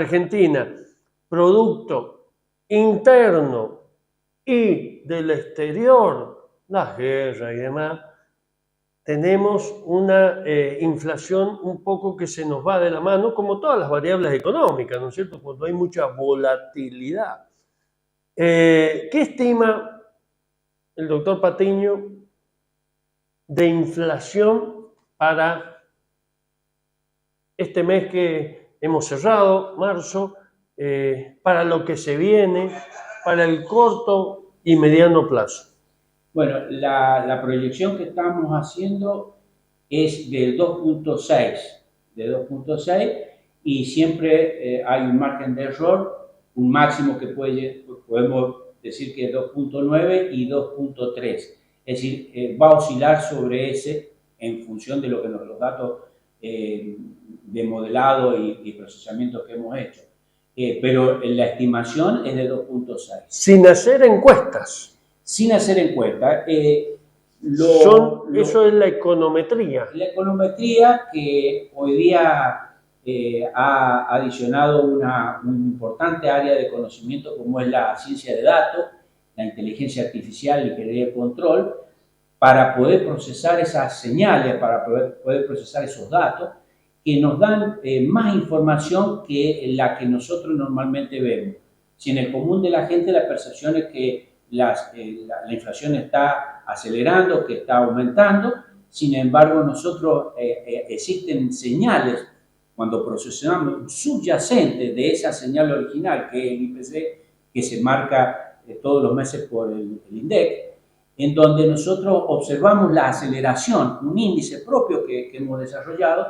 Argentina, producto interno y del exterior, las guerras y demás, tenemos una inflación un poco que se nos va de la mano, como todas las variables económicas, ¿no es cierto? Cuando hay mucha volatilidad. ¿Qué estima el doctor Patiño de inflación para este mes que hemos cerrado, marzo, para lo que se viene, para el corto y mediano plazo? Bueno, la proyección que estamos haciendo es del 2.6, y siempre hay un margen de error, un máximo que podemos decir que es 2.9 y 2.3. Es decir, va a oscilar sobre ese en función de lo que los datos de modelado y procesamiento que hemos hecho. Pero la estimación es de 2.6. Sin hacer encuestas. Sin hacer encuestas. Eso es la econometría. La econometría que hoy día ha adicionado una importante área de conocimiento como es la ciencia de datos, la inteligencia artificial, la ingeniería de control, para poder procesar esas señales, para poder procesar esos datos que nos dan más información que la que nosotros normalmente vemos. Si en el común de la gente la percepción es que la inflación está acelerando, que está aumentando, sin embargo nosotros existen señales cuando procesamos subyacentes de esa señal original, que es el IPC, que se marca todos los meses por el INDEC, en donde nosotros observamos la aceleración, un índice propio que hemos desarrollado,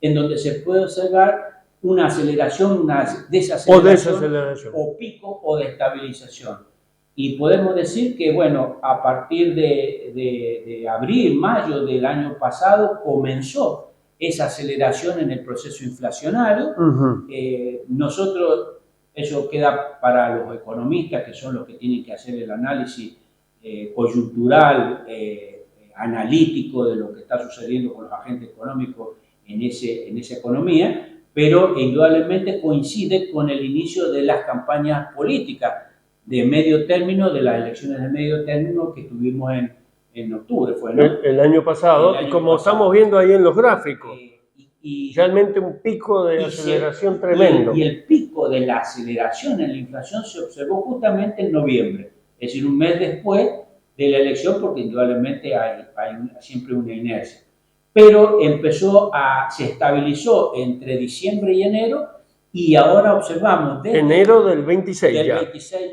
en donde se puede observar una aceleración, una desaceleración, o pico o de estabilización. Y podemos decir que, bueno, a partir de abril, mayo del año pasado comenzó esa aceleración en el proceso inflacionario. Nosotros, eso queda para los economistas, que son los que tienen que hacer el análisis coyuntural, analítico de lo que está sucediendo con los agentes económicos en esa economía, pero indudablemente coincide con el inicio de las campañas políticas de medio término, de las elecciones de medio término que tuvimos en octubre, ¿fue, no? El año pasado, y como estamos viendo ahí en los gráficos, realmente un pico de aceleración tremendo. Y el pico de la aceleración en la inflación se observó justamente en noviembre, es decir, un mes después de la elección, porque indudablemente hay siempre una inercia. Pero se estabilizó entre diciembre y enero, y ahora observamos desde enero del 26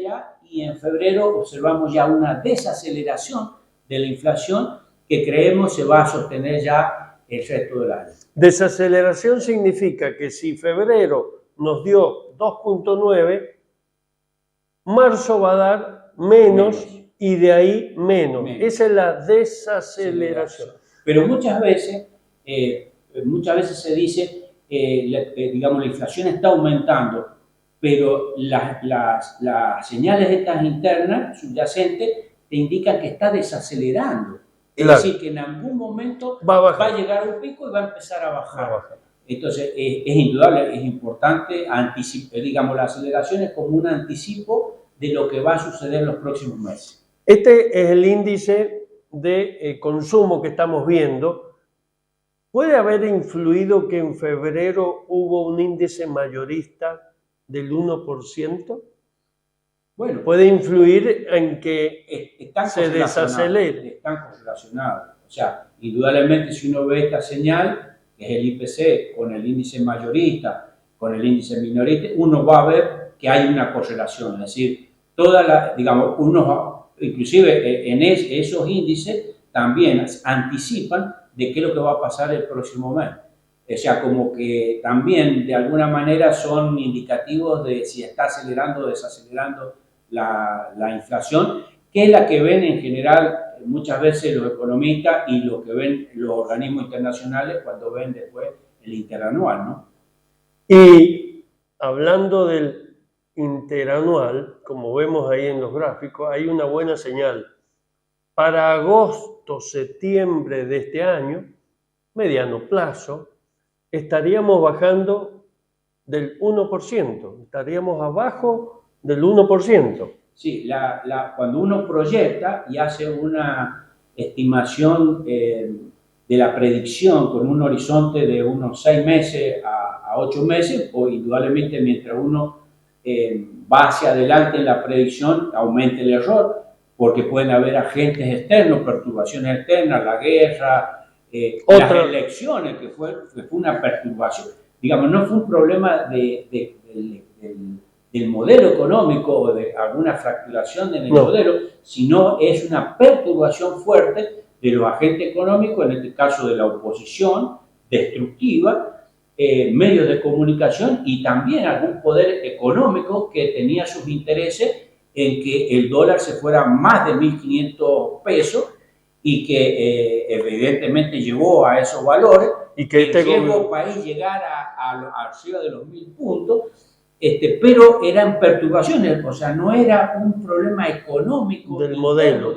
ya, y en febrero observamos ya una desaceleración de la inflación que creemos se va a sostener ya el resto del año. Desaceleración significa que si febrero nos dio 2.9, marzo va a dar menos y de ahí menos. Esa es la desaceleración. Pero muchas veces se dice, digamos, la inflación está aumentando, pero las señales estas internas, subyacentes, te indican que está desacelerando. Es decir, que en algún momento va a llegar a un pico y va a empezar a bajar. Entonces, es indudable, es importante anticipar, digamos, la aceleración es como un anticipo de lo que va a suceder en los próximos meses. Este es el índice de consumo que estamos viendo. ¿Puede haber influido que en febrero hubo un índice mayorista del 1%? Bueno, puede influir en que se desacelere. Están correlacionados. O sea, indudablemente si uno ve esta señal, que es el IPC, con el índice mayorista, con el índice minorista, uno va a ver que hay una correlación. Es decir, inclusive en esos índices también anticipan de qué es lo que va a pasar el próximo mes. O sea, como que también de alguna manera son indicativos de si está acelerando o desacelerando la inflación, que es la que ven en general muchas veces los economistas y lo que ven los organismos internacionales cuando ven después el interanual, ¿no? Y hablando del interanual, como vemos ahí en los gráficos, hay una buena señal. Para agosto, septiembre de este año, mediano plazo, estaríamos bajando del 1%, estaríamos abajo del 1%. Sí, cuando uno proyecta y hace una estimación de la predicción con un horizonte de unos 6 meses a 8 meses, pues indudablemente mientras uno va hacia adelante en la predicción, aumenta el error, porque pueden haber agentes externos, perturbaciones externas, la guerra, las elecciones, que fue una perturbación. Digamos, no fue un problema del modelo económico o de alguna fracturación en el modelo, sino es una perturbación fuerte de los agentes económicos, en este caso de la oposición destructiva, medios de comunicación y también algún poder económico que tenía sus intereses en que el dólar se fuera más de 1.500 pesos y que evidentemente llevó a esos valores y que el país llegara arriba de los 1.000 puntos. Pero eran perturbaciones, o sea, no era un problema económico del modelo.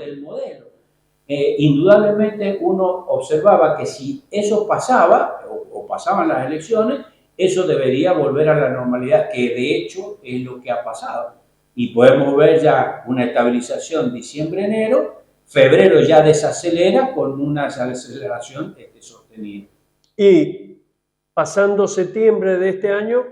Indudablemente uno observaba que si eso pasaba, o pasaban las elecciones, eso debería volver a la normalidad, que de hecho es lo que ha pasado. Y podemos ver ya una estabilización diciembre-enero, febrero ya desacelera con una desaceleración sostenida. Y pasando septiembre de este año,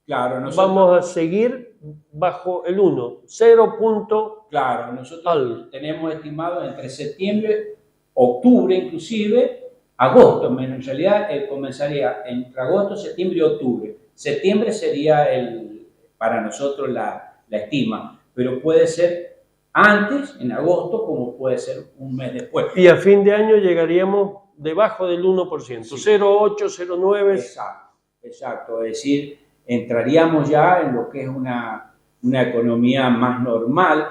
claro, vamos a seguir bajo el 1, 0 punto. Claro, nosotros tenemos estimado entre septiembre, octubre inclusive, agosto, en realidad comenzaría entre agosto, septiembre y octubre. Septiembre sería para nosotros la estima, pero puede ser antes, en agosto, como puede ser un mes después. Y a fin de año llegaríamos debajo del 1%, sí. 0,8, 0,9. Exacto, es decir, entraríamos ya en lo que es una economía más normal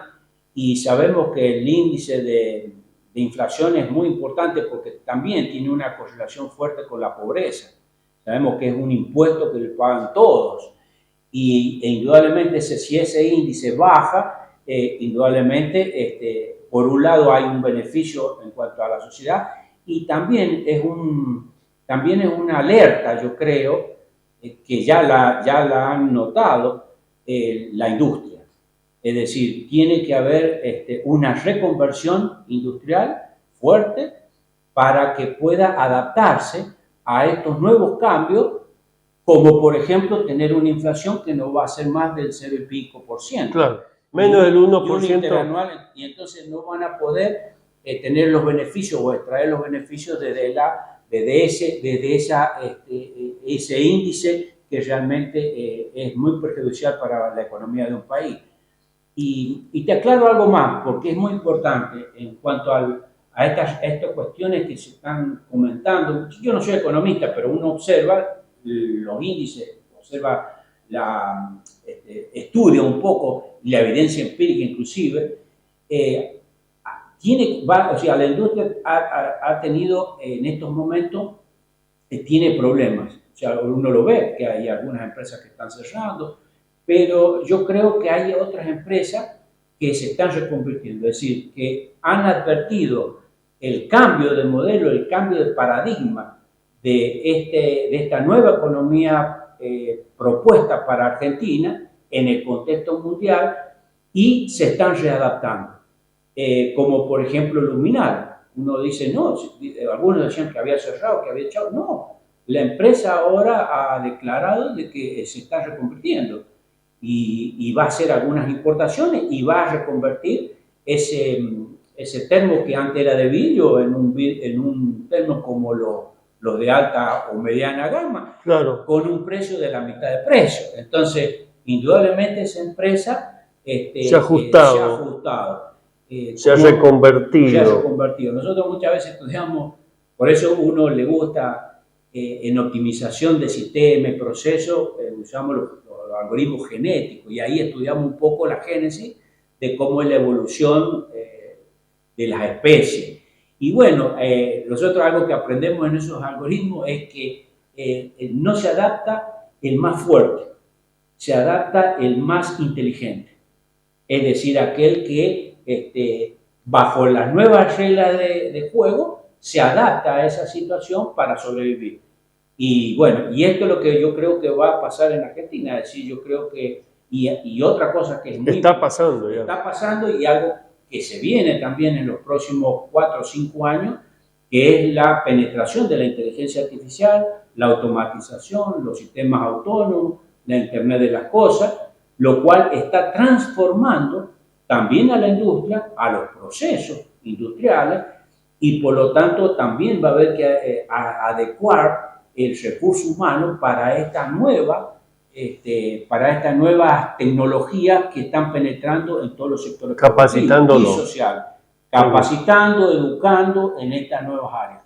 y sabemos que el índice de inflación es muy importante porque también tiene una correlación fuerte con la pobreza. Sabemos que es un impuesto que le pagan todos e indudablemente si ese índice baja, indudablemente por un lado hay un beneficio en cuanto a la sociedad y también es una alerta, yo creo, que ya la han notado la industria. Es decir, tiene que haber una reconversión industrial fuerte para que pueda adaptarse a estos nuevos cambios, como por ejemplo tener una inflación que no va a ser más del 0 y pico %. Claro, menos del 1%. Interanual, y entonces no van a poder tener los beneficios o extraer los beneficios desde ese índice que realmente es muy perjudicial para la economía de un país. Y te aclaro algo más, porque es muy importante en cuanto a estas cuestiones que se están comentando. Yo no soy economista, pero uno observa los índices, observa estudia un poco la evidencia empírica inclusive. La industria ha tenido en estos momentos, tiene problemas. O sea, uno lo ve, que hay algunas empresas que están cerrando, pero yo creo que hay otras empresas que se están reconvirtiendo, es decir, que han advertido el cambio de modelo, el cambio de paradigma de esta nueva economía propuesta para Argentina en el contexto mundial y se están readaptando. Como por ejemplo Luminal. Uno dice, no, algunos decían que había cerrado, que había echado. No, la empresa ahora ha declarado de que se está reconvirtiendo y va a hacer algunas importaciones y va a reconvertir ese termo que antes era de vidrio en un termo como los de alta o mediana gama, claro, con un precio de la mitad de precio. Entonces, indudablemente esa empresa se ha ajustado. Se ha reconvertido. Nosotros muchas veces estudiamos, por eso uno le gusta en optimización de sistemas y procesos, usamos los algoritmos genéticos y ahí estudiamos un poco la génesis de cómo es la evolución de las especies. Y bueno, nosotros algo que aprendemos en esos algoritmos es que no se adapta el más fuerte, se adapta el más inteligente. Es decir, aquel que bajo las nuevas reglas de juego se adapta a esa situación para sobrevivir. Y bueno, y esto es lo que yo creo que va a pasar en Argentina, es decir, yo creo que, y otra cosa que es muy... Está pasando ya. Está pasando y algo que se viene también en los próximos 4 o 5 años, que es la penetración de la inteligencia artificial, la automatización, los sistemas autónomos, la Internet de las cosas, lo cual está transformando también a la industria, a los procesos industriales, y por lo tanto también va a haber que adecuar el recurso humano para esta nueva, para estas nuevas tecnologías que están penetrando en todos los sectores capacitándolo y social, capacitando, educando en estas nuevas áreas.